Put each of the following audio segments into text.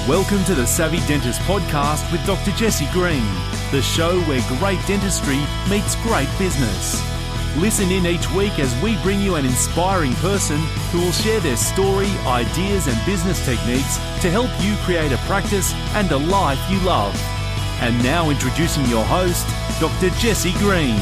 Welcome to the Savvy Dentist Podcast with Dr. Jesse Green, the show where great dentistry meets great business. Listen in each week as we bring you an inspiring person who will share their story, ideas and business techniques to help you create a practice and a life you love. And now introducing your host, Dr. Jesse Green.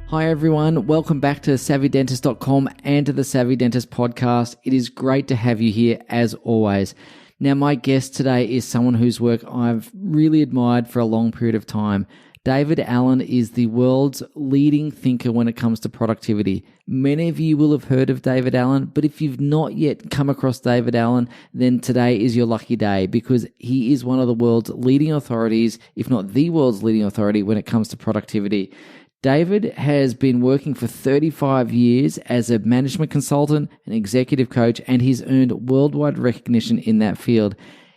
Hi everyone, welcome back to SavvyDentist.com and to the Savvy Dentist Podcast. It is great to have you here as always. Now my guest today is someone whose work I've really admired for a long period of time. David Allen is the world's leading thinker when it comes to productivity. Many of you will have heard of David Allen, but if you've not yet come across David Allen, then today is your lucky day because he is one of the world's leading authorities, if not the world's leading authority when it comes to productivity. David has been working for 35 years as a management consultant, an executive coach, and he's earned worldwide recognition in that field.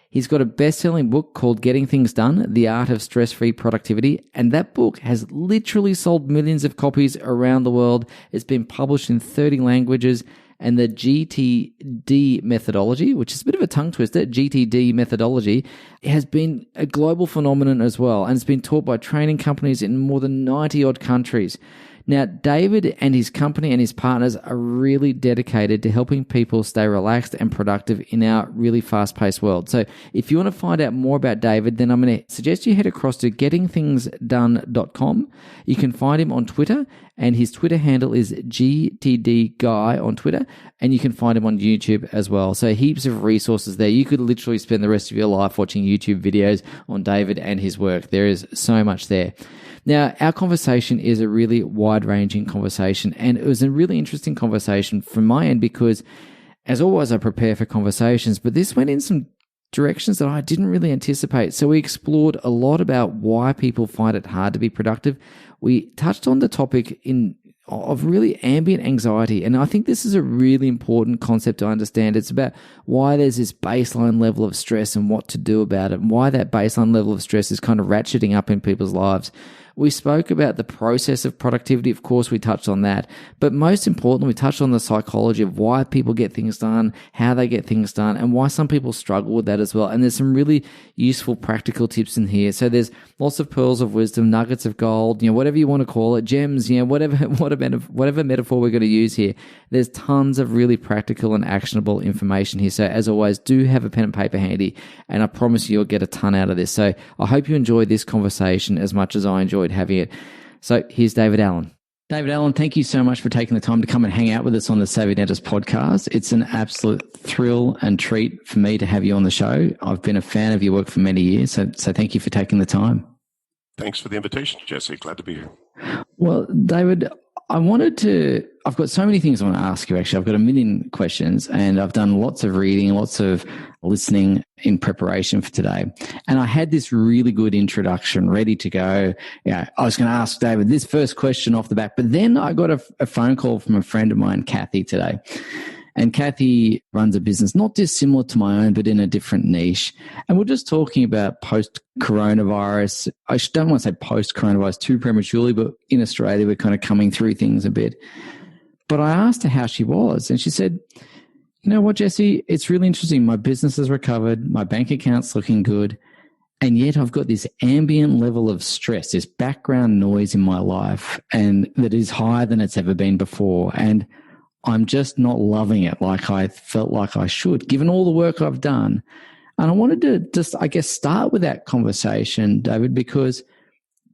He's got a best-selling book called Getting Things Done, The Art of Stress-Free Productivity, and that book has literally sold millions of copies around the world. It's been published in 30 languages, and the GTD methodology, which is a bit of a tongue twister, GTD methodology, has been a global phenomenon as well, and it's been taught by training companies in more than 90-odd countries. Now, David and his company and his partners are really dedicated to helping people stay relaxed and productive in our really fast-paced world. So if you want to find out more about David, then I'm going to suggest you head across to gettingthingsdone.com. You can find him on Twitter, and his Twitter handle is GTDGuy on Twitter, and you can find him on YouTube as well. So heaps of resources there. You could literally spend the rest of your life watching YouTube videos on David and his work. There is so much there. Now, our conversation is a really wide-ranging conversation, and it was a really interesting conversation from my end because, as always, I prepare for conversations, but this went in some directions that I didn't really anticipate. So we explored a lot about why people find it hard to be productive. We touched on the topic of really ambient anxiety, and I think this is a really important concept to understand. It's about why there's this baseline level of stress and what to do about it, and why that baseline level of stress is kind of ratcheting up in people's lives. We spoke about the process of productivity. Of course, we touched on that. But most importantly, we touched on the psychology of why people get things done, how they get things done, and why some people struggle with that as well. And there's some really useful practical tips in here. So there's lots of pearls of wisdom, nuggets of gold, whatever you want to call it, gems, whatever metaphor we're going to use here. There's tons of really practical and actionable information here. So as always, do have a pen and paper handy, and I promise you'll get a ton out of this. So I hope you enjoyed this conversation as much as I enjoyed having it. So here's David Allen. David Allen, thank you so much for taking the time to come and hang out with us on the Savvy Dentist Podcast. It's an absolute thrill and treat for me to have you on the show. I've been a fan of your work for many years, so thank you for taking the time. Thanks for the invitation, Jesse. Glad to be here. Well, David, I've got so many things I want to ask you, actually. I've got a million questions, and I've done lots of reading, lots of listening in preparation for today. And I had this really good introduction ready to go. I was going to ask David this first question off the bat, but then I got a phone call from a friend of mine, Kathy, today. And Kathy runs a business not dissimilar to my own, but in a different niche. And we're just talking about post-coronavirus. I don't want to say post-coronavirus too prematurely, but in Australia, we're kind of coming through things a bit. But I asked her how she was, and she said, "You know what, Jesse, it's really interesting. My business has recovered. My bank account's looking good. And yet I've got this ambient level of stress, this background noise in my life, and that is higher than it's ever been before. And I'm just not loving it like I felt like I should, given all the work I've done." And I wanted to just, start with that conversation, David, because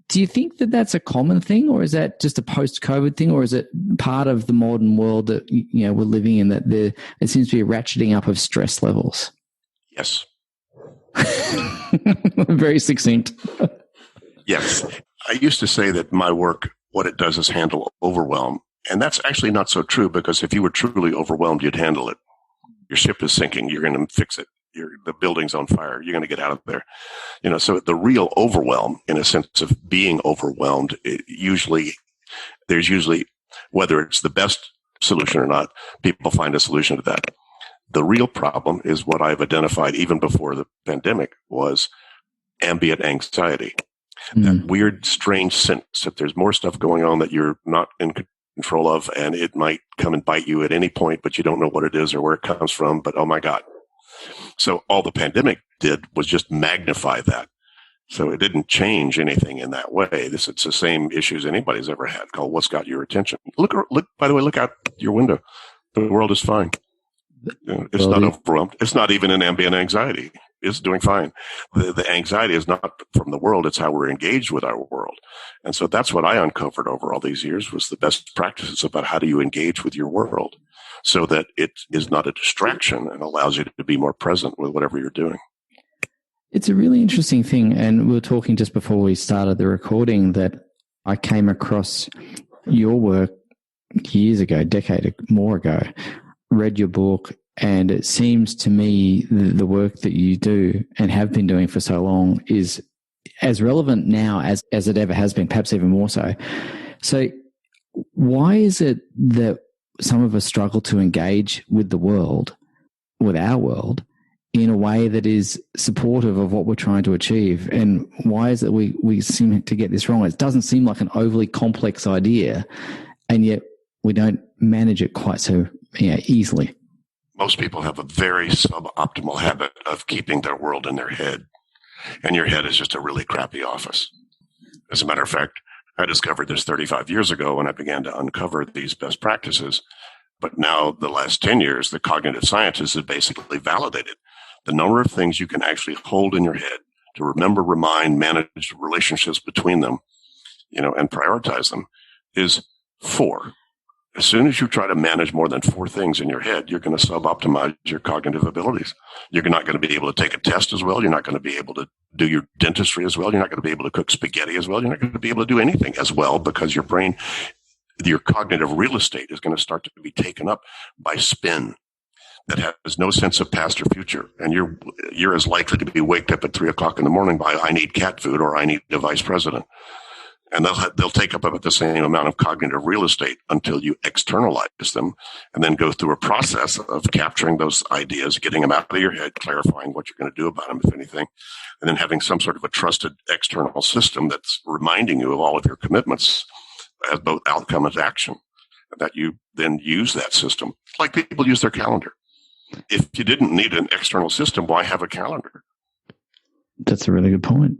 do you think that that's a common thing, or is that just a post-COVID thing, or is it part of the modern world that we're living in, that there seems to be a ratcheting up of stress levels? Yes. Very succinct. Yes. I used to say that my work, what it does is handle overwhelm. And that's actually not so true, because if you were truly overwhelmed, you'd handle it. Your ship is sinking. You're going to fix it. The building's on fire. You're going to get out of there. So the real overwhelm, in a sense of being overwhelmed, there's usually, whether it's the best solution or not, people find a solution to that. The real problem is what I've identified even before the pandemic was ambient anxiety. That weird, strange sense that there's more stuff going on that you're not in control of, and it might come and bite you at any point, but you don't know what it is or where it comes from, but oh my God. So all the pandemic did was just magnify that. So it didn't change anything in that way. It's the same issues anybody's ever had, called what's got your attention. Look, by the way, look out your window. The world is fine. It's not overwhelmed. It's not even an ambient anxiety. It's doing fine. The anxiety is not from the world. It's how we're engaged with our world. And so that's what I uncovered over all these years was the best practices about how do you engage with your world so that it is not a distraction and allows you to be more present with whatever you're doing. It's a really interesting thing. And we were talking just before we started the recording that I came across your work years ago, a decade more ago, read your book, and it seems to me the work that you do and have been doing for so long is as relevant now as it ever has been, perhaps even more so. So why is it that some of us struggle to engage with the world, with our world, in a way that is supportive of what we're trying to achieve? And why is it we seem to get this wrong? It doesn't seem like an overly complex idea, and yet we don't manage it quite so easily. Most people have a very suboptimal habit of keeping their world in their head. And your head is just a really crappy office. As a matter of fact, I discovered this 35 years ago when I began to uncover these best practices. But now, the last 10 years, the cognitive scientists have basically validated the number of things you can actually hold in your head to remember, remind, manage relationships between them, and prioritize them is 4. As soon as you try to manage more than 4 things in your head, you're going to suboptimize your cognitive abilities. You're not going to be able to take a test as well. You're not going to be able to do your dentistry as well. You're not going to be able to cook spaghetti as well. You're not going to be able to do anything as well because your brain, your cognitive real estate is going to start to be taken up by spin that has no sense of past or future. And you're as likely to be waked up at 3:00 in the morning by I need cat food or I need a vice president. And they'll take up about the same amount of cognitive real estate until you externalize them and then go through a process of capturing those ideas, getting them out of your head, clarifying what you're going to do about them, if anything, and then having some sort of a trusted external system that's reminding you of all of your commitments as both outcome and action, that you then use that system like people use their calendar. If you didn't need an external system, why have a calendar? That's a really good point.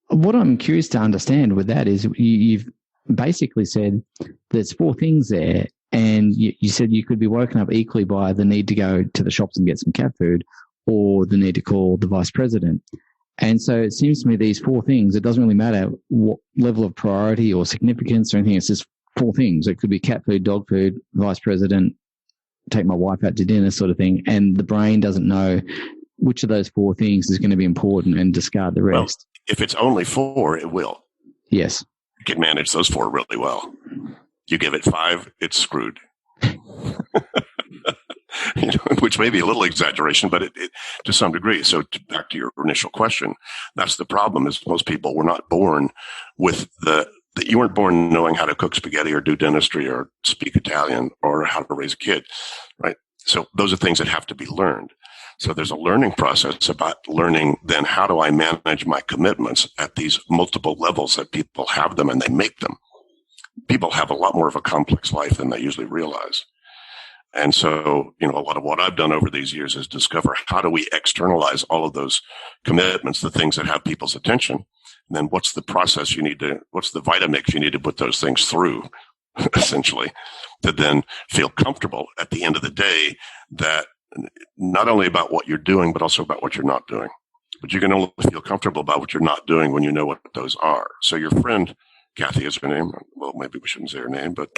What I'm curious to understand with that is you've basically said there's 4 things there, and you said you could be woken up equally by the need to go to the shops and get some cat food or the need to call the vice president. And so it seems to me these 4 things, it doesn't really matter what level of priority or significance or anything. It's just 4 things. It could be cat food, dog food, vice president, take my wife out to dinner sort of thing. And the brain doesn't know which of those 4 things is going to be important and discard the rest. Well, if it's only 4, it will. Yes. You can manage those 4 really well. You give it 5, it's screwed. Which may be a little exaggeration, but it to some degree. So back to your initial question, that's the problem is most people were not born with you weren't born knowing how to cook spaghetti or do dentistry or speak Italian or how to raise a kid, right? So those are things that have to be learned. So there's a learning process about learning then how do I manage my commitments at these multiple levels that people have them and they make them. People have a lot more of a complex life than they usually realize. And so, a lot of what I've done over these years is discover how do we externalize all of those commitments, the things that have people's attention. And then what's the process what's the Vitamix you need to put those things through, essentially, to then feel comfortable at the end of the day that not only about what you're doing, but also about what you're not doing. But you can only feel comfortable about what you're not doing when you know what those are. So your friend, Kathy is her name. Well, maybe we shouldn't say her name, but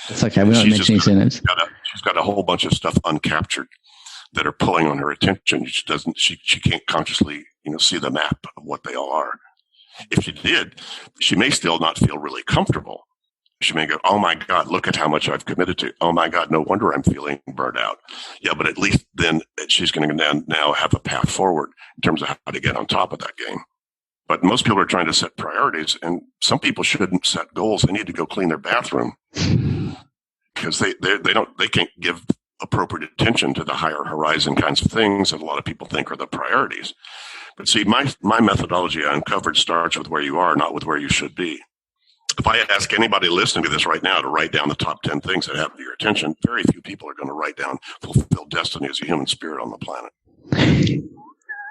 it's okay. We're not mentioning names. She's got a whole bunch of stuff uncaptured that are pulling on her attention. She can't consciously, see the map of what they all are. If she did, she may still not feel really comfortable. She may go, oh my God, look at how much I've committed to. Oh my God, no wonder I'm feeling burnt out. Yeah, but at least then she's going to now have a path forward in terms of how to get on top of that game. But most people are trying to set priorities, and some people shouldn't set goals. They need to go clean their bathroom because they can't give appropriate attention to the higher horizon kinds of things that a lot of people think are the priorities. But see, my methodology I uncovered starts with where you are, not with where you should be. If I ask anybody listening to this right now to write down the top 10 things that have your attention, very few people are going to write down fulfill destiny as a human spirit on the planet.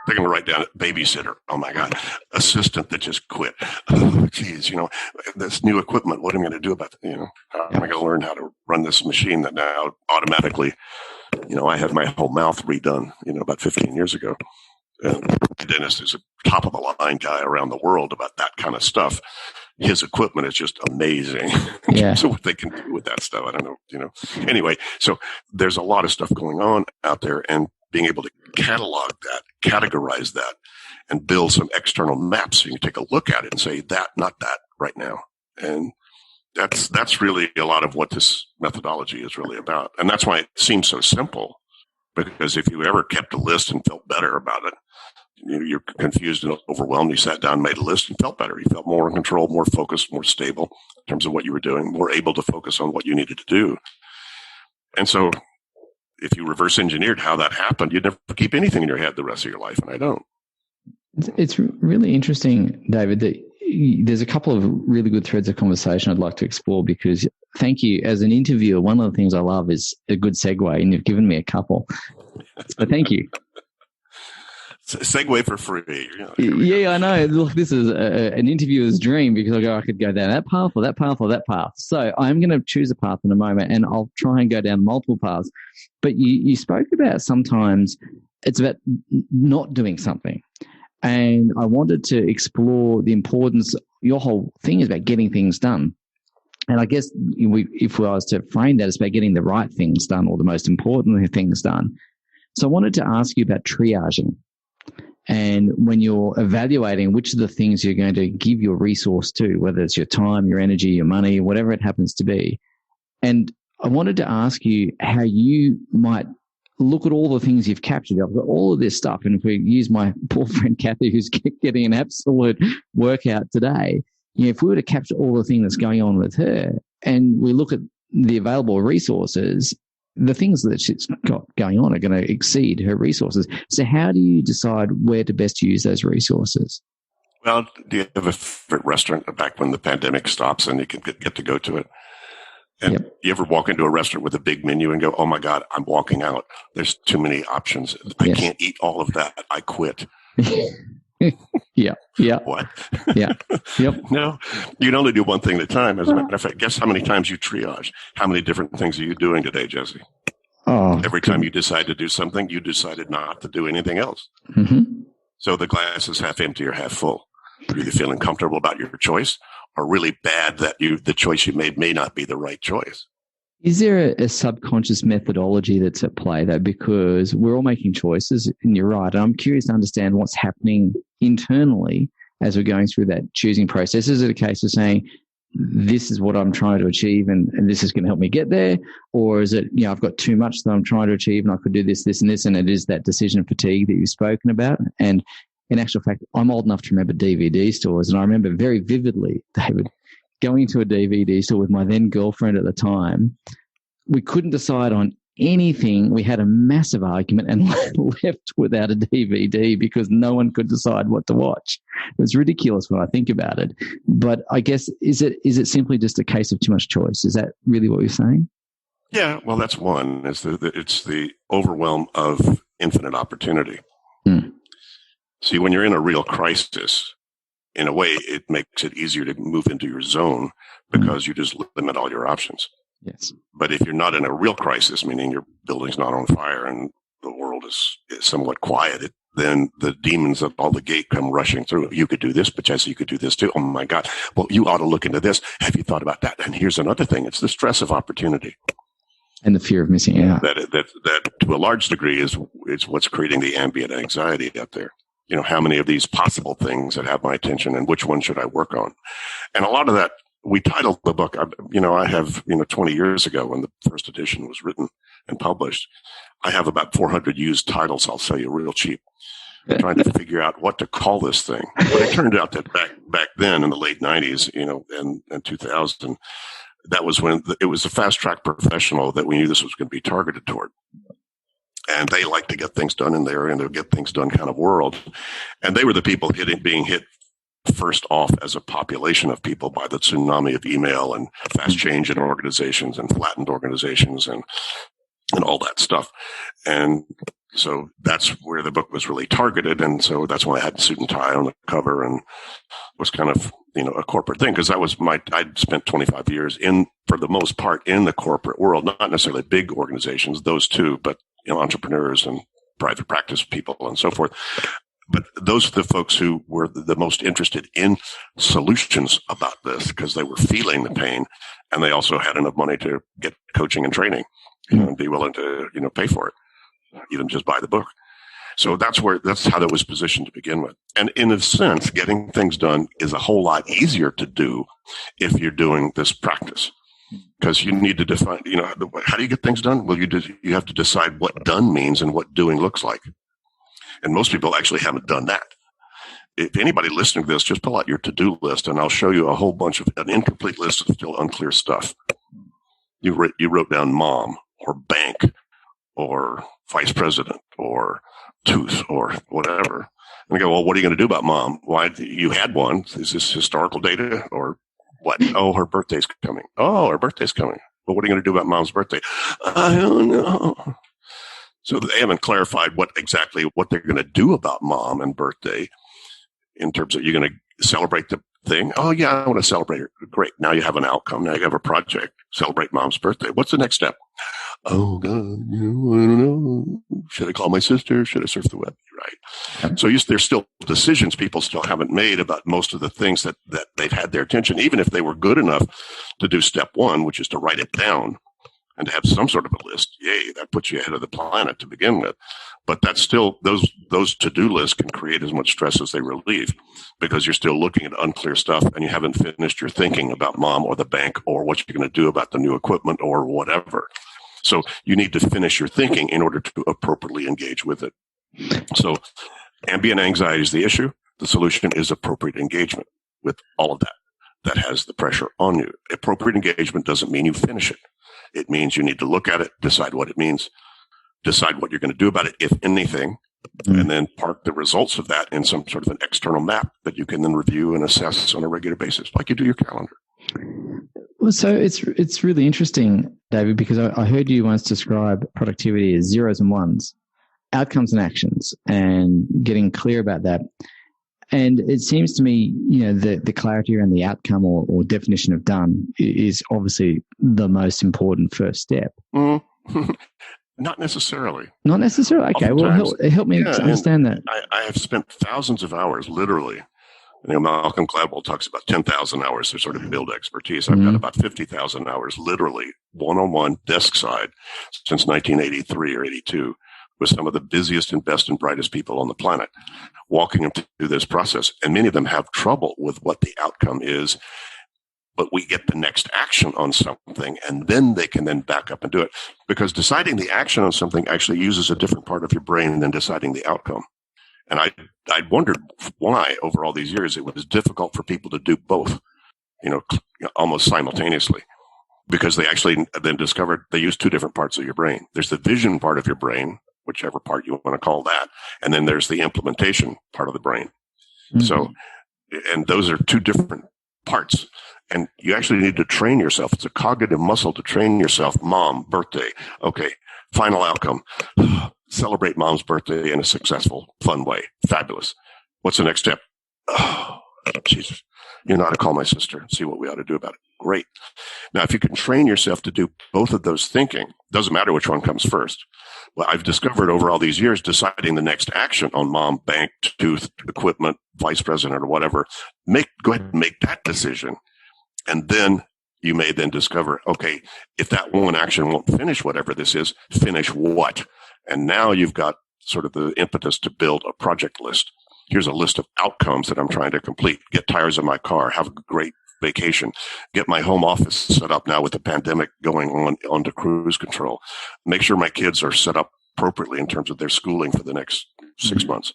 They're going to write down babysitter. Oh my God. Assistant that just quit. Oh, geez, this new equipment. What am I going to do about it? How am I going to learn how to run this machine that now automatically, I had my whole mouth redone, about 15 years ago. My dentist is a top of the line guy around the world about that kind of stuff. His equipment is just amazing. Yeah. So what they can do with that stuff, I don't know, Anyway, so there's a lot of stuff going on out there, and being able to catalog that, categorize that, and build some external maps so you can take a look at it and say that, not that right now. And that's really a lot of what this methodology is really about. And that's why it seems so simple, because if you ever kept a list and felt better about it, you're confused and overwhelmed. You sat down, made a list, and felt better. You felt more in control, more focused, more stable in terms of what you were doing, more able to focus on what you needed to do. And so if you reverse engineered how that happened, you'd never keep anything in your head the rest of your life. And I don't. It's really interesting, David, that there's a couple of really good threads of conversation I'd like to explore, because thank you. As an interviewer, one of the things I love is a good segue, and you've given me a couple. So thank you. Segue for free. Yeah, I know. Look, this is an interviewer's dream, because I could go down that path or that path or that path. So I'm going to choose a path in a moment, and I'll try and go down multiple paths. But you spoke about sometimes it's about not doing something. And I wanted to explore the importance. Your whole thing is about getting things done. And I guess if I was to frame that, it's about getting the right things done, or the most important things done. So I wanted to ask you about triaging. And when you're evaluating which of the things you're going to give your resource to, whether it's your time, your energy, your money, whatever it happens to be. And I wanted to ask you how you might look at all the things you've captured. I've got all of this stuff. And if we use my poor friend Kathy, who's getting an absolute workout today, if we were to capture all the things that's going on with her, and we look at the available resources, the things that she's got going on are going to exceed her resources. So how do you decide where to best use those resources? Well, do you have a favorite restaurant back when the pandemic stops and you can get to go to it? And You ever walk into a restaurant with a big menu and go, oh my God, I'm walking out. There's too many options. I can't eat all of that. I quit. Yeah. What? Yeah. Yep. No, you can only do one thing at a time. As a matter of fact, guess how many times you triage? How many different things are you doing today, Jesse? Oh, every time you decide to do something, you decided not to do anything else. Mm-hmm. So the glass is half empty or half full. You're either feeling comfortable about your choice or really bad that the choice you made may not be the right choice. Is there a subconscious methodology that's at play, though? Because we're all making choices, and you're right. And I'm curious to understand what's happening internally as we're going through that choosing process. Is it a case of saying, this is what I'm trying to achieve and this is going to help me get there? Or is it, I've got too much that I'm trying to achieve and I could do this, this, and this, and it is that decision fatigue that you've spoken about? And in actual fact, I'm old enough to remember DVD stores, and I remember very vividly, David, going to a DVD store with my then girlfriend at the time. We couldn't decide on anything. We had a massive argument and left without a DVD because no one could decide what to watch. It was ridiculous when I think about it. But I guess, is it simply just a case of too much choice? Is that really what you're saying? Yeah, well, that's one. It's the overwhelm of infinite opportunity. See, when you're in a real crisis, in a way, it makes it easier to move into your zone because you just limit all your options. Yes. But if you're not in a real crisis, meaning your building's not on fire and the world is somewhat quiet, then the demons at all the gate come rushing through. You could do this, but Jesse, you could do this too. Oh my God. Well, you ought to look into this. Have you thought about that? And here's another thing. It's the stress of opportunity. And the fear of missing out. That to a large degree is what's creating the ambient anxiety out there. How many of these possible things that have my attention and which one should I work on? And a lot of that, we titled the book, I have, 20 years ago when the first edition was written and published, I have about 400 used titles I'll sell you real cheap. I'm trying to figure out what to call this thing. But it turned out that back then in the late 90s, and 2000, that was when it was a fast track professional that we knew this was going to be targeted toward. And they like to get things done in their and they'll get things done kind of world. And they were the people being hit first off as a population of people by the tsunami of email and fast change in organizations and flattened organizations and all that stuff. And so that's where the book was really targeted. And so that's why I had suit and tie on the cover and was kind of, a corporate thing. Cause that was I'd spent 25 years for the most part in the corporate world, not necessarily big organizations, those two, but entrepreneurs and private practice people and so forth. But those are the folks who were the most interested in solutions about this because they were feeling the pain and they also had enough money to get coaching and training and be willing to, pay for it, even just buy the book. So that's how that was positioned to begin with. And in a sense, getting things done is a whole lot easier to do if you're doing this practice. Because you need to define, how do you get things done? Well, you have to decide what done means and what doing looks like. And most people actually haven't done that. If anybody listening to this, just pull out your to-do list and I'll show you a whole bunch of an incomplete list of still unclear stuff. You wrote down mom or bank or vice president or tooth or whatever. And I go, well, what are you going to do about mom? Why you had one? Is this historical data or what? Oh, her birthday's coming. Oh, her birthday's coming. Well, what are you going to do about mom's birthday? I don't know. So they haven't clarified what they're going to do about mom and birthday in terms of you're going to celebrate the thing. Oh, yeah, I want to celebrate her. Great. Now you have an outcome. Now you have a project. Celebrate mom's birthday. What's the next step? Oh, God, I don't know. Should I call my sister? Should I surf the web? Right. So there's still decisions people still haven't made about most of the things that they've had their attention, even if they were good enough to do step one, which is to write it down and to have some sort of a list. Yay, that puts you ahead of the planet to begin with. But that's still, those to-do lists can create as much stress as they relieve because you're still looking at unclear stuff and you haven't finished your thinking about mom or the bank or what you're going to do about the new equipment or whatever. So you need to finish your thinking in order to appropriately engage with it. So ambient anxiety is the issue. The solution is appropriate engagement with all of that. That has the pressure on you. Appropriate engagement doesn't mean you finish it. It means you need to look at it, decide what it means, decide what you're going to do about it, if anything, and then park the results of that in some sort of an external map that you can then review and assess on a regular basis, like you do your calendar. Well, so it's really interesting, David, because I heard you once describe productivity as zeros and ones, outcomes and actions, and getting clear about that. And it seems to me, the clarity around the outcome or definition of done is obviously the most important first step. Not necessarily. Not necessarily. Okay. Well, help me understand that. I have spent thousands of hours, literally. Malcolm Gladwell talks about 10,000 hours to sort of build expertise. I've got about 50,000 hours, literally one-on-one desk side since 1983 or 82 with some of the busiest and best and brightest people on the planet, walking them through this process. And many of them have trouble with what the outcome is, but we get the next action on something, and then they can then back up and do it. Because deciding the action on something actually uses a different part of your brain than deciding the outcome. And I wondered why over all these years it was difficult for people to do both, almost simultaneously, because they actually then discovered they use two different parts of your brain. There's the vision part of your brain, whichever part you want to call that, and then there's the implementation part of the brain. So, and those are two different parts. And you actually need to train yourself. It's a cognitive muscle to train yourself. Mom, birthday. Okay. Final outcome. Celebrate mom's birthday in a successful, fun way. Fabulous. What's the next step? Oh, Jesus. You know how to call my sister and see what we ought to do about it. Great. Now, if you can train yourself to do both of those thinking, doesn't matter which one comes first. Well, I've discovered over all these years, deciding the next action on mom, bank, tooth, equipment, vice president, or whatever, go ahead and make that decision. And then you may then discover, okay, if that one action won't finish whatever this is, finish what? And now you've got sort of the impetus to build a project list. Here's a list of outcomes that I'm trying to complete. Get tires in my car, have a great vacation, get my home office set up now with the pandemic going on to cruise control. Make sure my kids are set up appropriately in terms of their schooling for the next 6 months.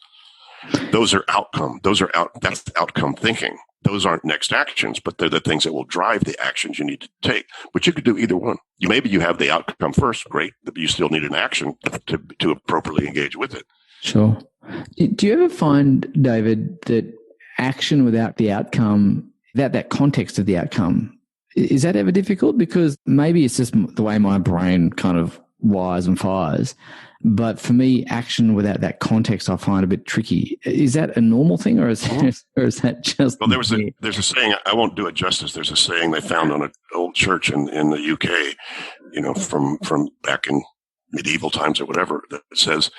Those are outcome. That's outcome thinking. those aren't next actions, but they're the things that will drive the actions you need to take. But you could do either one. Maybe you have the outcome first, great, but you still need an action to appropriately engage with it. Sure. Do you ever find, David, that action without the outcome, without that context of the outcome, is that ever difficult? Because maybe it's just the way my brain kind of wires and fires. But for me, action without that context, I find a bit tricky. Is that a normal thing, or is that just? Well, there's a saying. I won't do it justice. There's a saying they found on an old church in the UK, from back in medieval times or whatever, that says,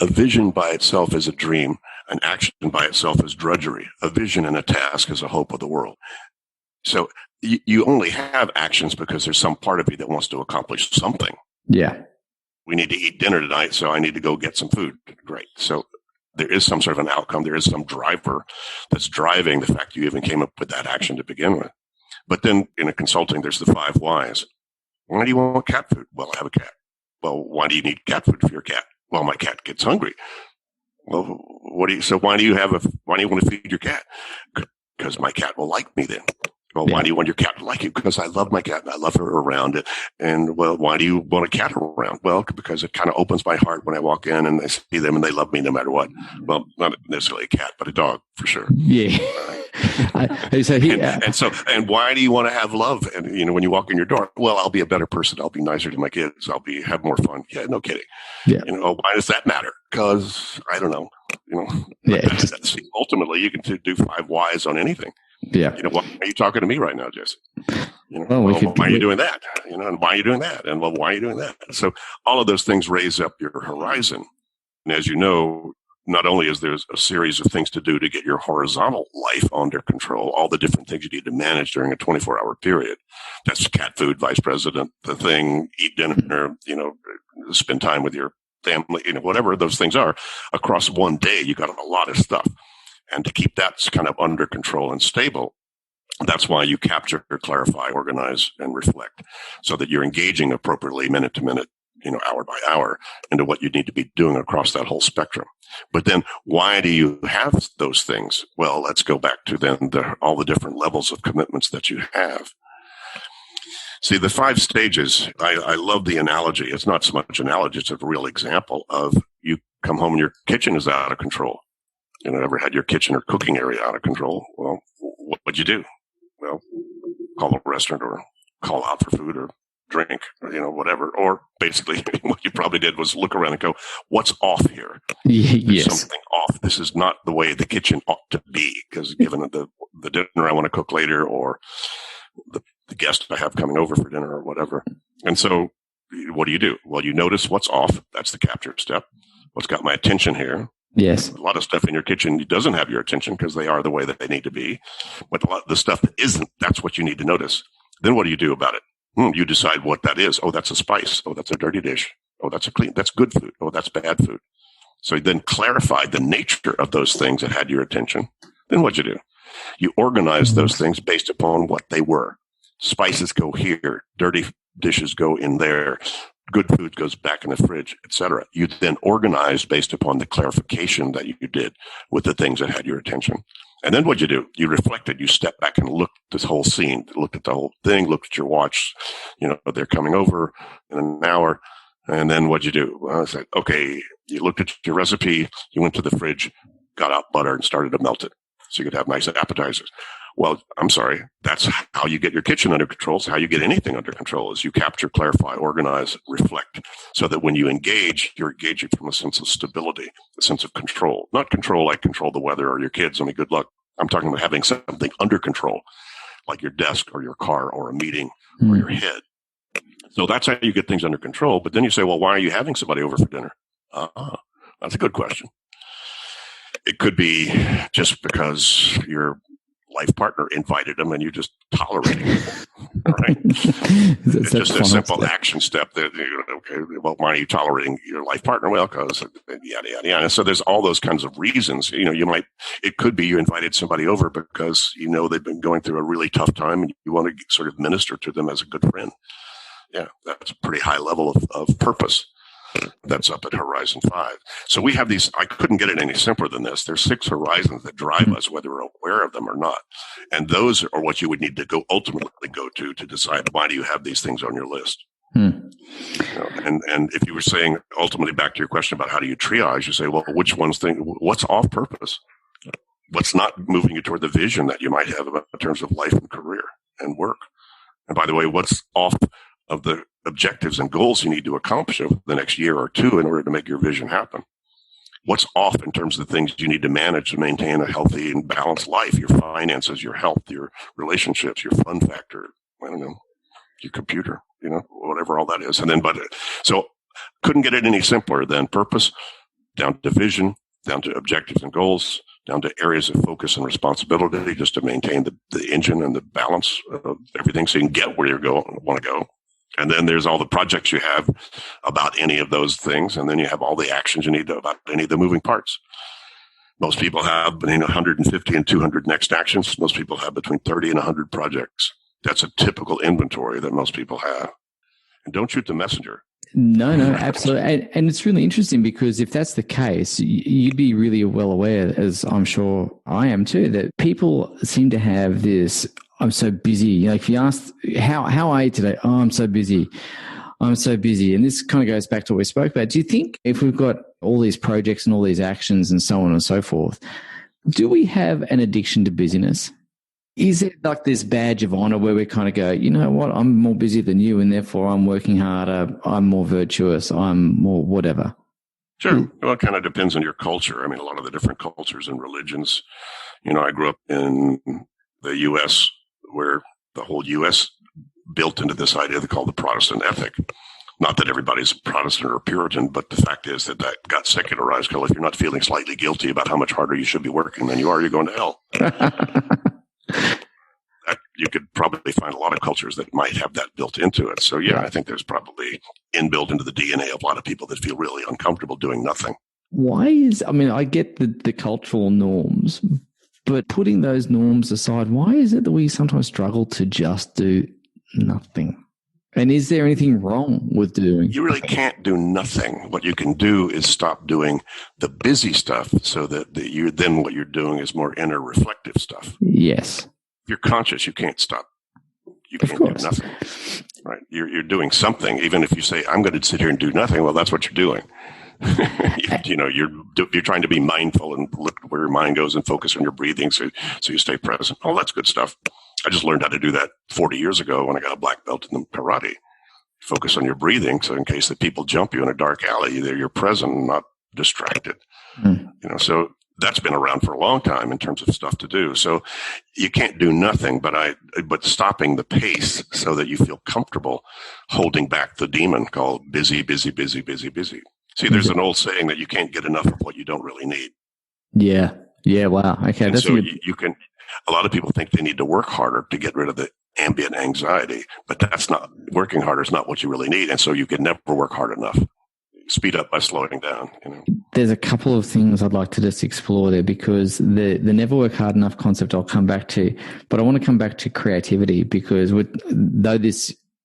"A vision by itself is a dream. An action by itself is drudgery. A vision and a task is a hope of the world." So you only have actions because there's some part of you that wants to accomplish something. Yeah. We need to eat dinner tonight, so I need to go get some food. Great. So there is some sort of an outcome. There is some driver that's driving the fact you even came up with that action to begin with. But then in a consulting, there's the 5 whys. Why do you want cat food? Well, I have a cat. Well, why do you need cat food for your cat? Well, my cat gets hungry. Well, why do you want to feed your cat? Because my cat will like me then. Well, why do you want your cat to like you? Because I love my cat and I love her around it. And well, why do you want a cat around? Well, because it kind of opens my heart when I walk in and I see them and they love me no matter what. Well, not necessarily a cat, but a dog for sure. Yeah. And why do you want to have love? And when you walk in your door, well, I'll be a better person. I'll be nicer to my kids. Have more fun. Yeah, no kidding. Yeah. Why does that matter? Because I don't know. Yeah. Ultimately, you can do 5 whys on anything. Yeah. Why are you talking to me right now, Jesse? Why are you doing that? And why are you doing that? And why are you doing that? So all of those things raise up your horizon. And as you know, not only is there a series of things to do to get your horizontal life under control, all the different things you need to manage during a 24-hour period. That's cat food, vice president, the thing, eat dinner, spend time with your family, whatever those things are. Across one day, you got a lot of stuff. And to keep that kind of under control and stable, that's why you capture, clarify, organize, and reflect so that you're engaging appropriately minute to minute, hour by hour into what you need to be doing across that whole spectrum. But then why do you have those things? Well, let's go back to then all the different levels of commitments that you have. See, the 5 stages, I love the analogy. It's not so much an analogy, it's a real example of you come home and your kitchen is out of control. Ever had your kitchen or cooking area out of control? Well, what'd you do? Well, call a restaurant or call out for food or drink, or, whatever. Or basically what you probably did was look around and go, what's off here? Yes. There's something off. This is not the way the kitchen ought to be, because given the dinner I want to cook later or the guest I have coming over for dinner or whatever. And so what do? Well, you notice what's off. That's the capture step. What's got my attention here? Yes. A lot of stuff in your kitchen doesn't have your attention because they are the way that they need to be. But a lot of the stuff that isn't, that's what you need to notice. Then what do you do about it? You decide what that is. Oh, that's a spice. Oh, that's a dirty dish. Oh, that's that's good food. Oh, that's bad food. So you then clarify the nature of those things that had your attention. Then what'd you do? You organize those things based upon what they were. Spices go here. Dirty dishes go in there. Good food goes back in the fridge, etc. You then organize based upon the clarification that you did with the things that had your attention. And then what'd you do? You reflected. You stepped back and looked at this whole scene, looked at the whole thing, looked at your watch. They're coming over in an hour. And then what'd you do? Well, I said, okay, you looked at your recipe. You went to the fridge, got out butter and started to melt it so you could have nice appetizers. Well, I'm sorry. That's how you get your kitchen under control. It's how you get anything under control is you capture, clarify, organize, reflect so that when you engage, you're engaging from a sense of stability, a sense of control, not control like control the weather or your kids. Good luck. I'm talking about having something under control, like your desk or your car or a meeting or your head. So that's how you get things under control. But then you say, well, why are you having somebody over for dinner? That's a good question. It could be just because your life partner invited them and you just tolerating it, right? It's just a simple action step that, okay, well, why are you tolerating your life partner? Well, because yada, yada, yada. So there's all those kinds of reasons. It could be you invited somebody over because, they've been going through a really tough time and you want to sort of minister to them as a good friend. Yeah, that's a pretty high level of purpose. That's up at Horizon 5. So we have these, I couldn't get it any simpler than this. There's 6 horizons that drive us, whether we're aware of them or not. And those are what you would need to ultimately go to decide why do you have these things on your list. You know, and if you were saying ultimately back to your question about how do you triage, you say, well, which one's what's off purpose? What's not moving you toward the vision that you might have in terms of life and career and work? And by the way, what's off of the objectives and goals you need to accomplish over the next year or two in order to make your vision happen? What's off in terms of the things you need to manage to maintain a healthy and balanced life? Your finances, your health, your relationships, your fun factor, I don't know, your computer, you know, whatever all that is. And then, so couldn't get it any simpler than purpose, down to vision, down to objectives and goals, down to areas of focus and responsibility, just to maintain the engine and the balance of everything so you can get where you want to go. And then there's all the projects you have about any of those things. And then you have all the actions you need to about any of the moving parts. Most people have between 150 and 200 next actions. Most people have between 30 and 100 projects. That's a typical inventory that most people have. And don't shoot the messenger. No, absolutely. And it's really interesting because if that's the case, you'd be really well aware, as I'm sure I am too, that people seem to have this, I'm so busy. You know, if you ask, how are you today? Oh, I'm so busy. I'm so busy. And this kind of goes back to what we spoke about. Do you think if we've got all these projects and all these actions and so on and so forth, do we have an addiction to busyness? Is it like this badge of honor where we kind of go, you know what, I'm more busy than you and therefore I'm working harder, I'm more virtuous, I'm more whatever? Sure. Well, it kind of depends on your culture. I mean, a lot of the different cultures and religions, you know, I grew up in the U.S. where the whole U.S. built into this idea they call the Protestant ethic. Not that everybody's Protestant or Puritan, but the fact is that got secularized. Because if you're not feeling slightly guilty about how much harder you should be working than you are, you're going to hell. You could probably find a lot of cultures that might have that built into it. So, yeah, I think there's probably inbuilt into the DNA of a lot of people that feel really uncomfortable doing nothing. I get the cultural norms, but putting those norms aside, why is it that we sometimes struggle to just do nothing? And is there anything wrong with doing? You really can't do nothing. What you can do is stop doing the busy stuff so that then what you're doing is more inner reflective stuff. Yes. If you're conscious, you can't stop. You can't do nothing. Right? You're doing something. Even if you say, I'm going to sit here and do nothing, well, that's what you're doing. You're trying to be mindful and look where your mind goes and focus on your breathing so you stay present. Oh, that's good stuff. I just learned how to do that 40 years ago when I got a black belt in karate. Focus on your breathing, so in case the people jump you in a dark alley, you're present and not distracted. So that's been around for a long time in terms of stuff to do. So you can't do nothing, but stopping the pace so that you feel comfortable holding back the demon called busy, busy, busy, busy, busy. See, there's an old saying that you can't get enough of what you don't really need. Yeah. Wow. Okay. And so you can. A lot of people think they need to work harder to get rid of the ambient anxiety, but that's not, working harder is not what you really need. And so you can never work hard enough. Speed up by slowing down. There's a couple of things I'd like to just explore there because the never work hard enough concept I'll come back to, but I want to come back to creativity because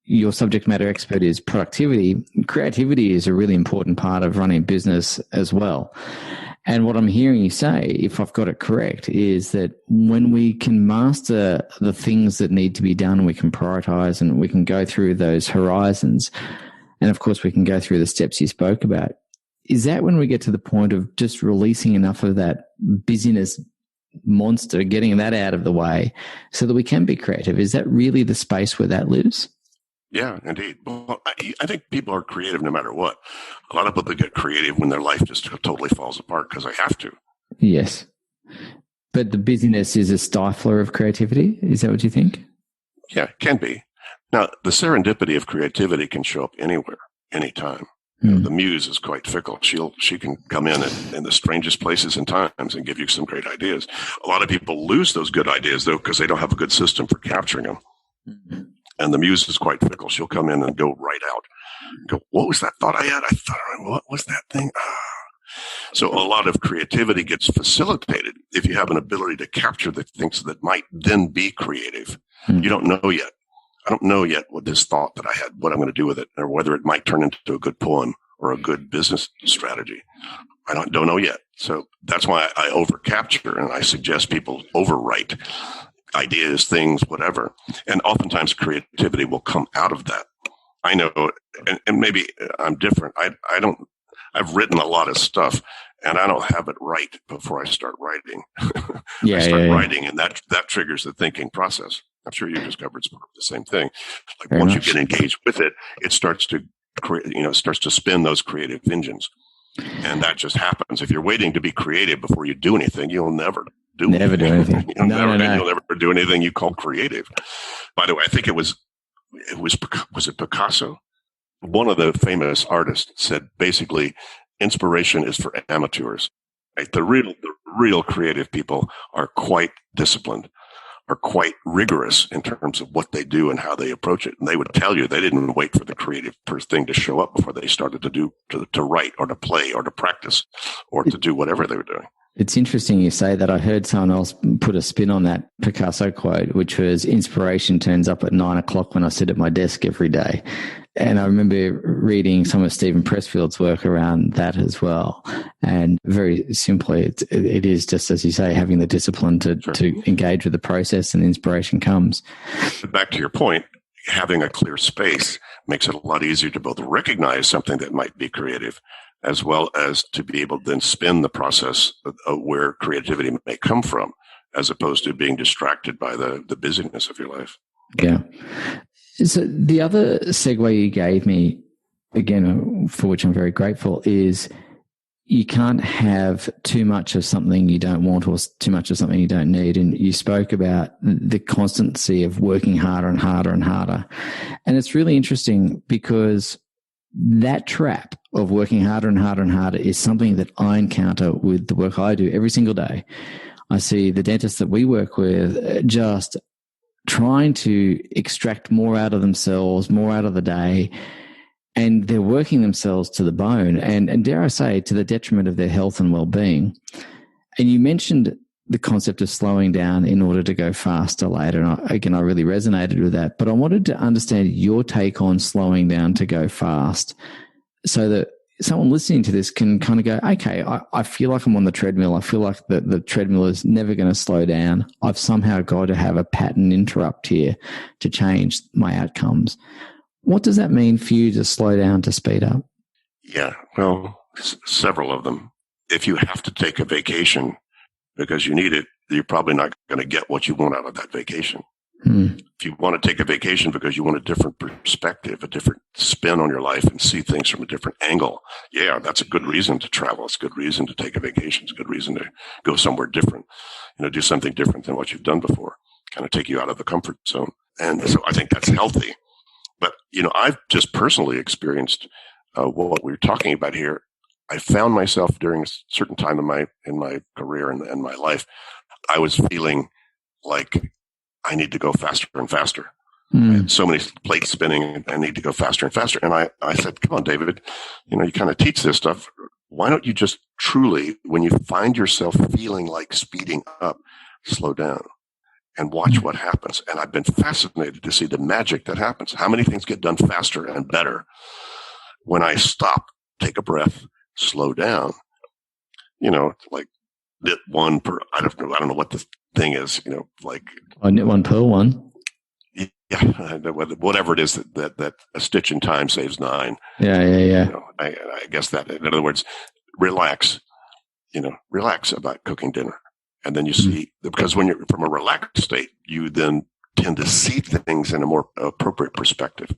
your subject matter expert is productivity, creativity is a really important part of running a business as well. And what I'm hearing you say, if I've got it correct, is that when we can master the things that need to be done and we can prioritize and we can go through those horizons, and of course we can go through the steps you spoke about, is that when we get to the point of just releasing enough of that busyness monster, getting that out of the way so that we can be creative? Is that really the space where that lives? Yeah, indeed. Well, I think people are creative no matter what. A lot of people get creative when their life just totally falls apart because they have to. Yes. But the busyness is a stifler of creativity. Is that what you think? Yeah, it can be. Now, the serendipity of creativity can show up anywhere, anytime. The muse is quite fickle. She can come in the strangest places and times and give you some great ideas. A lot of people lose those good ideas, though, because they don't have a good system for capturing them. And the muse is quite fickle. She'll come in and go right out. Go, what was that thought I had? What was that thing? So a lot of creativity gets facilitated if you have an ability to capture the things that might then be creative. You don't know yet. I don't know yet what this thought that I had, what I'm going to do with it, or whether it might turn into a good poem or a good business strategy? I don't know yet. So that's why I overcapture, and I suggest people overwrite ideas, things, whatever. And oftentimes creativity will come out of that. I know, and maybe I'm different. I've written a lot of stuff, and I don't have it right before I start writing. I start writing, and that triggers the thinking process. I'm sure you discovered the same thing. Like once you get engaged with it, it starts to create, starts to spin those creative engines. And that just happens. If you're waiting to be creative before you do anything, you'll never do anything. You'll never do anything you call creative. By the way, I think was it Picasso? One of the famous artists said basically, inspiration is for amateurs. Right? The real creative people are quite disciplined, are quite rigorous in terms of what they do and how they approach it. And they would tell you they didn't wait for the creative thing to show up before they started to write or to play or to practice or to do whatever they were doing. It's interesting you say that. I heard someone else put a spin on that Picasso quote, which was, inspiration turns up at 9 o'clock when I sit at my desk every day. And I remember reading some of Stephen Pressfield's work around that as well. And very simply, it is just, as you say, having the discipline to engage with the process, and inspiration comes. But back to your point, having a clear space makes it a lot easier to both recognize something that might be creative, as well as to be able to then spin the process of where creativity may come from, as opposed to being distracted by the busyness of your life. Yeah. So the other segue you gave me, again, for which I'm very grateful, is you can't have too much of something you don't want or too much of something you don't need. And you spoke about the constancy of working harder and harder and harder. And it's really interesting because that trap of working harder and harder and harder is something that I encounter with the work I do every single day. I see the dentists that we work with just trying to extract more out of themselves, more out of the day, and they're working themselves to the bone and dare I say, to the detriment of their health and well-being. And you mentioned the concept of slowing down in order to go faster later. And I really resonated with that. But I wanted to understand your take on slowing down to go fast, so that someone listening to this can kind of go, okay, I feel like I'm on the treadmill. I feel like the treadmill is never going to slow down. I've somehow got to have a pattern interrupt here to change my outcomes. What does that mean for you to slow down, to speed up? Yeah, well, several of them. If you have to take a vacation because you need it, you're probably not going to get what you want out of that vacation. If you want to take a vacation because you want a different perspective, a different spin on your life and see things from a different angle, yeah, that's a good reason to travel. It's a good reason to take a vacation. It's a good reason to go somewhere different, do something different than what you've done before, kind of take you out of the comfort zone. And so I think that's healthy. But, I've just personally experienced what we're talking about here. I found myself during a certain time in my career and my life, I was feeling like I need to go faster and faster. I had so many plates spinning, and I need to go faster and faster. And I said, come on, David, you kind of teach this stuff. Why don't you just truly, when you find yourself feeling like speeding up, slow down and watch what happens. And I've been fascinated to see the magic that happens. How many things get done faster and better when I stop, take a breath, slow down, like knit one per, I don't know what the thing is, like knit one per one. Yeah, whatever it is that a stitch in time saves 9. Yeah. I guess that, in other words, relax about cooking dinner. And then you see, because when you're from a relaxed state, you then tend to see things in a more appropriate perspective.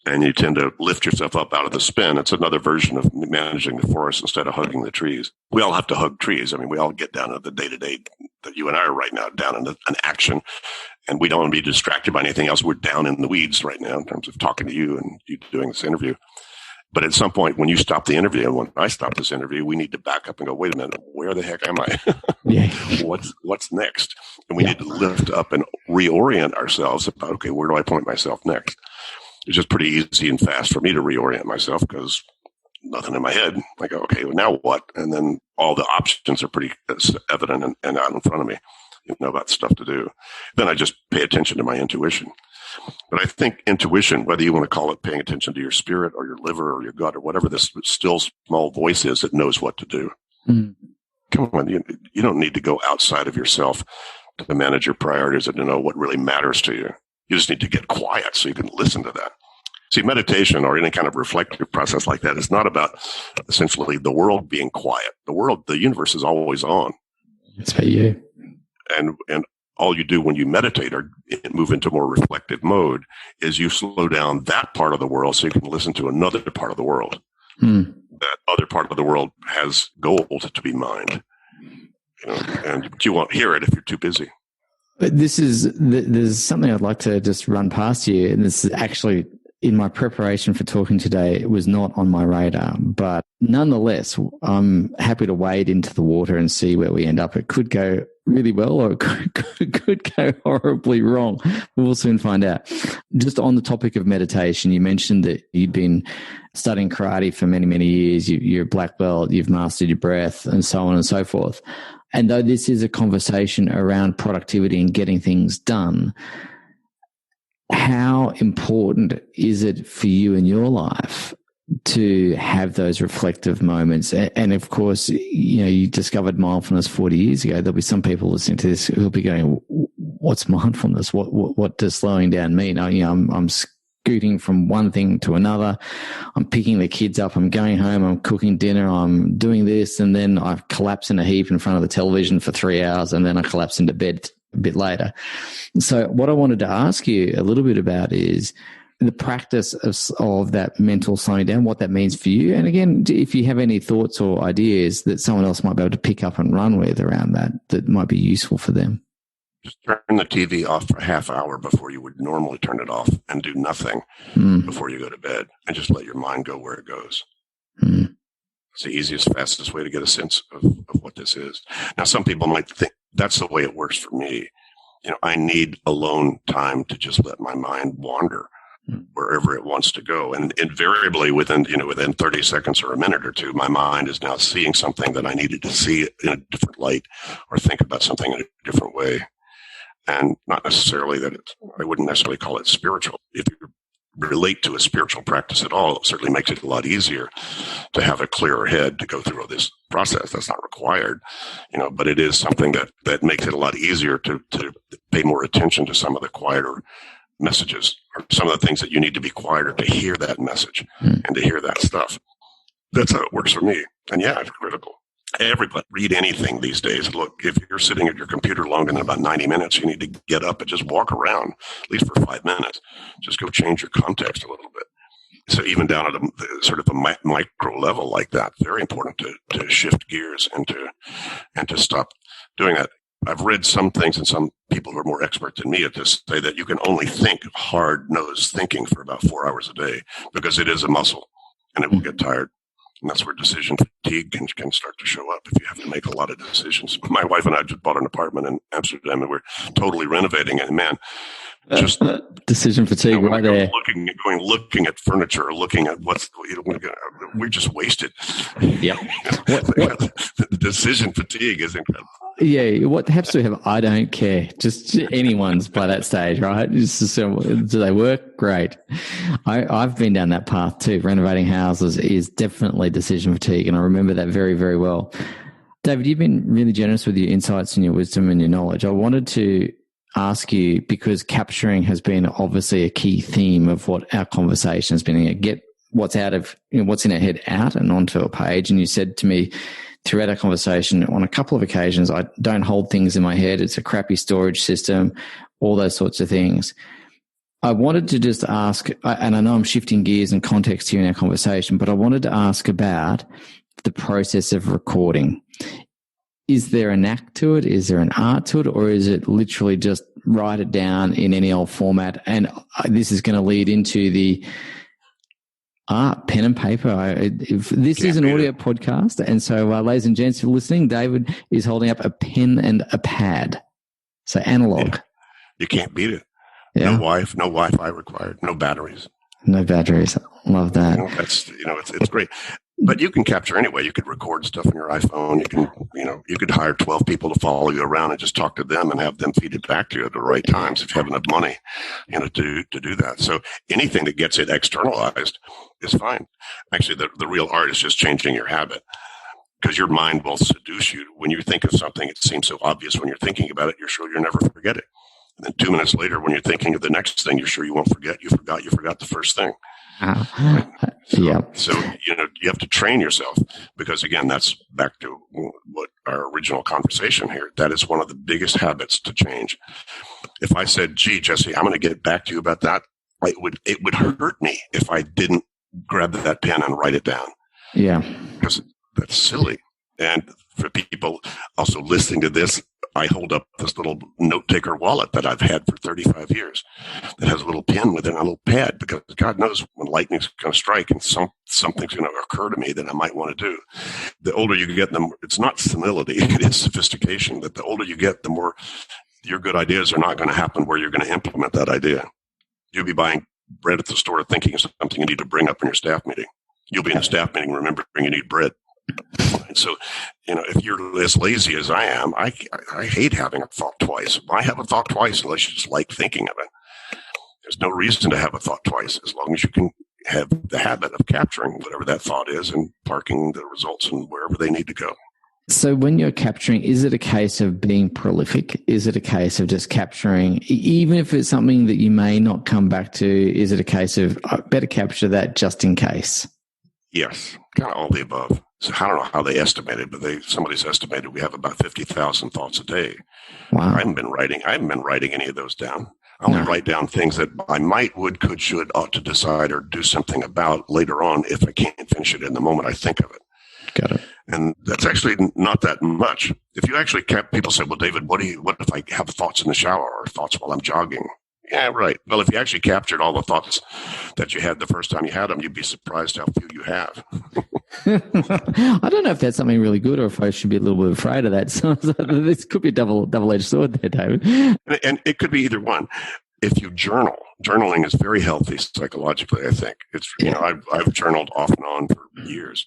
And you tend to lift yourself up out of the spin. It's another version of managing the forest instead of hugging the trees. We all have to hug trees. I mean, we all get down to the day-to-day that you and I are right now, down in an action. And we don't want to be distracted by anything else. We're down in the weeds right now in terms of talking to you and you doing this interview. But at some point, when you stop the interview, and when I stop this interview, we need to back up and go, wait a minute, where the heck am I? Yeah. What's next? And we need to lift up and reorient ourselves about, okay, where do I point myself next? It's just pretty easy and fast for me to reorient myself because nothing in my head. I go, okay, well, now what? And then all the options are pretty evident and out in front of me. about stuff to do. Then I just pay attention to my intuition. But I think intuition, whether you want to call it paying attention to your spirit or your liver or your gut or whatever this still small voice is that knows what to do. Mm. Come on, you don't need to go outside of yourself to manage your priorities and to know what really matters to you. You just need to get quiet so you can listen to that. See, meditation or any kind of reflective process like that is not about essentially the world being quiet. The universe is always on. It's for you. And all you do when you meditate or move into more reflective mode is you slow down that part of the world so you can listen to another part of the world. Mm. That other part of the world has gold to be mined. But you won't hear it if you're too busy. But there's something I'd like to just run past you, and this is actually in my preparation for talking today. It was not on my radar, but nonetheless, I'm happy to wade into the water and see where we end up. It could go really well, or it could go horribly wrong. We'll soon find out. Just on the topic of meditation, you mentioned that you'd been studying karate for many, many years. You're a black belt, you've mastered your breath, and so on and so forth. And though this is a conversation around productivity and getting things done, how important is it for you in your life to have those reflective moments? And of course, you discovered mindfulness 40 years ago. There'll be some people listening to this who'll be going, what's mindfulness? What does slowing down mean? I'm scooting from one thing to another. I'm picking the kids up. I'm going home. I'm cooking dinner. I'm doing this. And then I collapse in a heap in front of the television for 3 hours. And then I collapse into bed a bit later. So what I wanted to ask you a little bit about is the practice of that mental slowing down, what that means for you. And again, if you have any thoughts or ideas that someone else might be able to pick up and run with around that might be useful for them. Just turn the TV off for a half hour before you would normally turn it off, and do nothing before you go to bed, and just let your mind go where it goes. It's the easiest, fastest way to get a sense of what this is. Now, some people might think that's the way it works for me. I need alone time to just let my mind wander wherever it wants to go. And invariably within 30 seconds or a minute or two, my mind is now seeing something that I needed to see in a different light, or think about something in a different way. And not necessarily I wouldn't necessarily call it spiritual. If you relate to a spiritual practice at all, it certainly makes it a lot easier to have a clearer head to go through all this process. That's not required, but it is something that makes it a lot easier to pay more attention to some of the quieter messages, or some of the things that you need to be quieter to hear that message and to hear that stuff. That's how it works for me. And yeah, it's critical. Everybody read anything these days. Look, if you're sitting at your computer longer than about 90 minutes, you need to get up and just walk around, at least for 5 minutes. Just go change your context a little bit. So even down at a sort of a micro level like that, very important to shift gears and to stop doing that. I've read some things, and some people who are more expert than me at this say that you can only think hard-nosed thinking for about 4 hours a day, because it is a muscle and it will get tired. And that's where decision fatigue can start to show up if you have to make a lot of decisions. My wife and I just bought an apartment in Amsterdam, and we're totally renovating it. And man, just decision fatigue right there. Looking at furniture, or looking at we're just wasted. Yeah. The decision fatigue is incredible. Yeah, what happens to have I don't care. Just anyone's by that stage, right? Do they work? Great. I've been down that path too. Renovating houses is definitely decision fatigue, and I remember that very, very well. David, you've been really generous with your insights and your wisdom and your knowledge. I wanted to ask you, because capturing has been obviously a key theme of what our conversation has been. Get what's out of what's in our head out and onto a page. And you said to me throughout our conversation, on a couple of occasions, I don't hold things in my head. It's a crappy storage system, all those sorts of things. I wanted to just ask, and I know I'm shifting gears and context here in our conversation, but I wanted to ask about the process of recording. Is there an act to it? Is there an art to it? Or is it literally just write it down in any old format? And this is going to lead into the pen and paper. This is an audio podcast. And so, ladies and gents, if you're listening, David is holding up a pen and a pad. So analog. Yeah. You can't beat it. Yeah. No Wi-Fi required. No batteries. No batteries. Love that. It's great. But you can capture anyway. You could record stuff on your iPhone. You could hire 12 people to follow you around and just talk to them and have them feed it back to you at the right times if you have enough money, to do that. So anything that gets it externalized is fine. Actually, the real art is just changing your habit, because your mind will seduce you. When you think of something, it seems so obvious when you're thinking about it, you're sure you'll never forget it. And then 2 minutes later, when you're thinking of the next thing, you're sure you won't forget. You forgot the first thing. Right? So you have to train yourself, because again, that's back to what our original conversation here. That is one of the biggest habits to change. If I said, "Gee, Jesse, I'm going to get back to you about that," it would hurt me if I didn't grab that pen and write it down. Yeah, because that's silly. And for people also listening to this, I hold up this little note taker wallet that I've had for 35 years that has a little pen with it and a little pad, because God knows when lightning's going to strike and something's going to occur to me that I might want to do. The older you get, it's not senility, it is sophistication. That the older you get, the more your good ideas are not going to happen where you're going to implement that idea. You'll be buying bread at the store thinking of something you need to bring up in your staff meeting. You'll be in a staff meeting remembering you need bread. And so, if you're as lazy as I am, I hate having a thought twice. Why have a thought twice unless you just like thinking of it? There's no reason to have a thought twice, as long as you can have the habit of capturing whatever that thought is and parking the results in wherever they need to go. So when you're capturing, is it a case of being prolific? Is it a case of just capturing, even if it's something that you may not come back to, is it a case of, I better capture that just in case? Yes, kind of all the above. So I don't know how they estimated, but somebody's estimated we have about 50,000 thoughts a day. Wow. I haven't been writing any of those down. I only write down things that I might, would, could, should, ought to decide or do something about later on if I can't finish it in the moment I think of it. Got it. And that's actually not that much. If you actually people say, well, David, what if I have thoughts in the shower or thoughts while I'm jogging? Yeah, right. Well, if you actually captured all the thoughts that you had the first time you had them, you'd be surprised how few you have. I don't know if that's something really good or if I should be a little bit afraid of that. So this could be a double-edged sword there, David. And it could be either one. If you journaling is very healthy psychologically, I think. I've journaled off and on for years.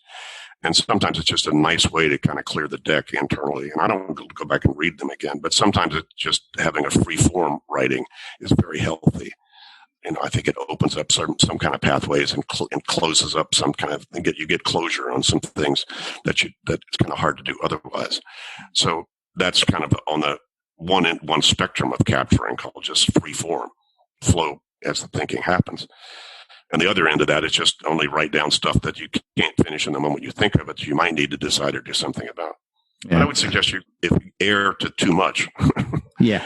And sometimes it's just a nice way to kind of clear the deck internally. And I don't go back and read them again, but sometimes it's just having a free form writing is very healthy. I think it opens up some kind of pathways and closes up some kind of, you get closure on some things that it's kind of hard to do otherwise. So that's kind of on the one spectrum of capturing, called just free form, flow as the thinking happens. And the other end of that is just only write down stuff that you can't finish in the moment you think of it, you might need to decide or do something about. Yeah. But I would suggest if you err to too much, yeah,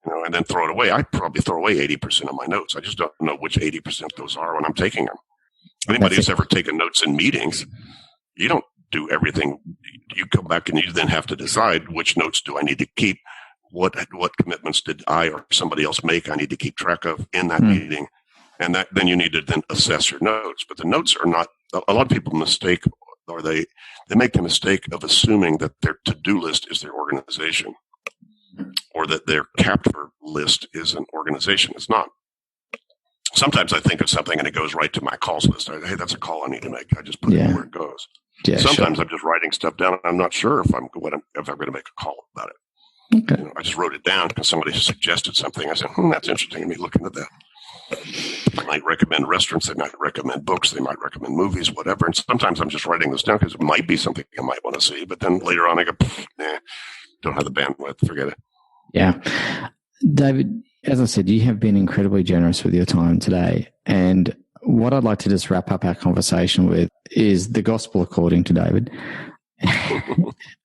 and then throw it away. I probably throw away 80% of my notes. I just don't know which 80% those are when I'm taking them. Anybody who's ever taken notes in meetings, you don't do everything. You come back and you then have to decide which notes do I need to keep. What commitments did I or somebody else make I need to keep track of in that meeting. And then you need to then assess your notes. But the notes are not, a lot of people mistake, or they make the mistake of assuming that their to-do list is their organization, or that their capture list is an organization. It's not. Sometimes I think of something and it goes right to my calls list. Hey, that's a call I need to make. I just put it where it goes. Yeah, sometimes I'm just writing stuff down and I'm not sure if I'm going to make a call about it. Okay. I just wrote it down because somebody suggested something. I said, that's interesting. Let me look into that. They might recommend restaurants. They might recommend books. They might recommend movies, whatever. And sometimes I'm just writing this down because it might be something I might want to see. But then later on I go, don't have the bandwidth. Forget it. Yeah. David, as I said, you have been incredibly generous with your time today. And what I'd like to just wrap up our conversation with is the gospel according to David.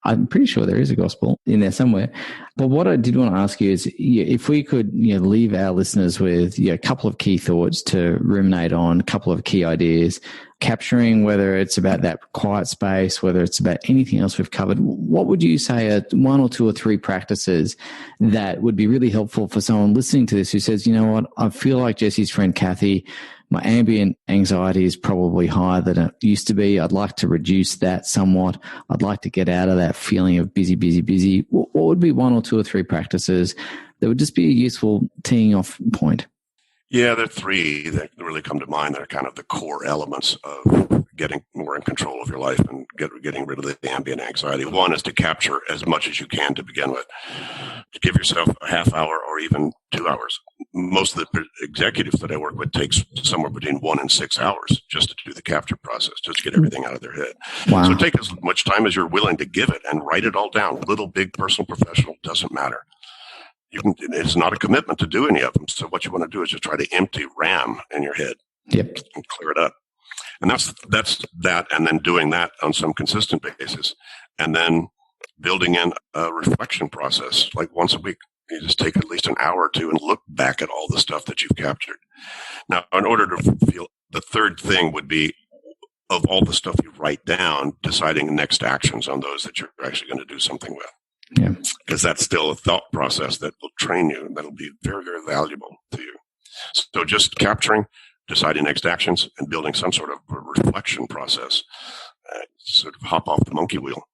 I'm pretty sure there is a gospel in there somewhere. But what I did want to ask you is if we could leave our listeners with a couple of key thoughts to ruminate on, a couple of key ideas, capturing whether it's about that quiet space, whether it's about anything else we've covered, what would you say are one or two or three practices that would be really helpful for someone listening to this who says, you know what, I feel like Jesse's friend Kathy, my ambient anxiety is probably higher than it used to be. I'd like to reduce that somewhat. I'd like to get out of that feeling of busy, busy, busy. What would be one or two or three practices that would just be a useful teeing off point? Yeah, there are three that really come to mind that are kind of the core elements of getting more in control of your life and getting rid of the ambient anxiety. One is to capture as much as you can to begin with. To give yourself a half hour or even 2 hours. Most of the executives that I work with takes somewhere between 1 and 6 hours just to do the capture process, just to get everything out of their head. Wow. So take as much time as you're willing to give it and write it all down. Little, big, personal, professional, doesn't matter. It's not a commitment to do any of them. So what you want to do is just try to empty RAM in your head. Yep. And clear it up. And that's that, and then doing that on some consistent basis. And then building in a reflection process, like once a week. You just take at least an hour or two and look back at all the stuff that you've captured. Now, in order to feel, the third thing would be, of all the stuff you write down, deciding next actions on those that you're actually going to do something with. Yeah. Because that's still a thought process that will train you, and that'll be very, very valuable to you. So just capturing, deciding next actions, and building some sort of reflection process. Sort of hop off the monkey wheel,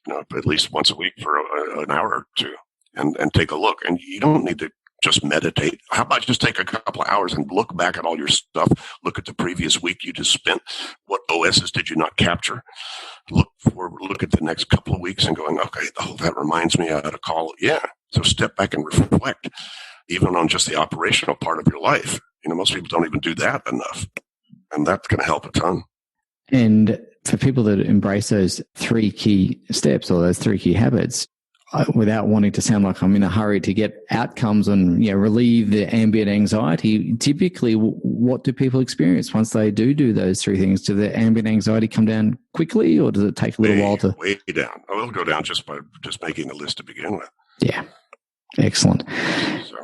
at least once a week for an hour or two. And take a look. And you don't need to just meditate. How about just take a couple of hours and look back at all your stuff? Look at the previous week you just spent. What OSs did you not capture? Look at the next couple of weeks and going, okay, that reminds me I ought to call. Yeah. So step back and reflect, even on just the operational part of your life. Most people don't even do that enough. And that's going to help a ton. And for people that embrace those 3 key steps or those 3 key habits, without wanting to sound like I'm in a hurry to get outcomes and relieve the ambient anxiety, typically what do people experience once they do those 3 things? Do the ambient anxiety come down quickly, or does it take a little while to... Way down. It'll go down just by just making a list to begin with. Yeah. Excellent. So,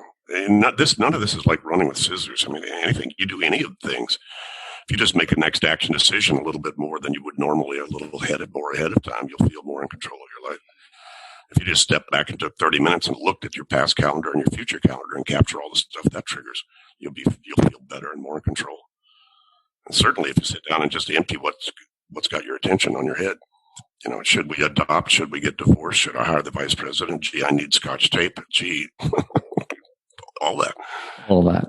none of this is like running with scissors. I mean, anything, you do any of the things, if you just make a next action decision a little bit more than you would normally, a little more ahead of time, you'll feel more in control of your life. If you just step back and took 30 minutes and looked at your past calendar and your future calendar and capture all the stuff that triggers, you'll feel better and more in control. And certainly if you sit down and just empty what's got your attention on your head, should we adopt? Should we get divorced? Should I hire the vice president? Gee, I need Scotch tape. Gee, all that. All that.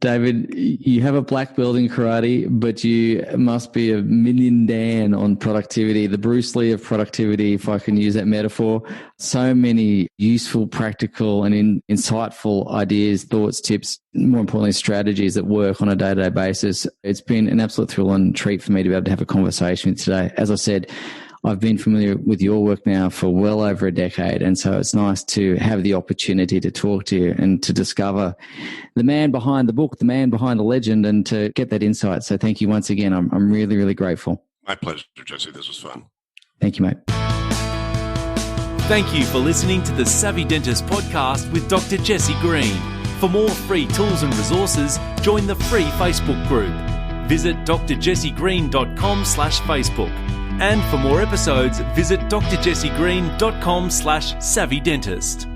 David, you have a black belt in karate, but you must be a million Dan on productivity, the Bruce Lee of productivity, if I can use that metaphor. So many useful, practical, and insightful ideas, thoughts, tips, more importantly, strategies that work on a day-to-day basis. It's been an absolute thrill and treat for me to be able to have a conversation with you today. As I said, I've been familiar with your work now for well over a decade, and so it's nice to have the opportunity to talk to you and to discover the man behind the book, the man behind the legend, and to get that insight. So thank you once again. I'm really, really grateful. My pleasure, Jesse. This was fun. Thank you, mate. Thank you for listening to the Savvy Dentist podcast with Dr. Jesse Green. For more free tools and resources, join the free Facebook group. Visit drjessegreen.com/Facebook. And for more episodes, visit drjessegreen.com/savvydentist.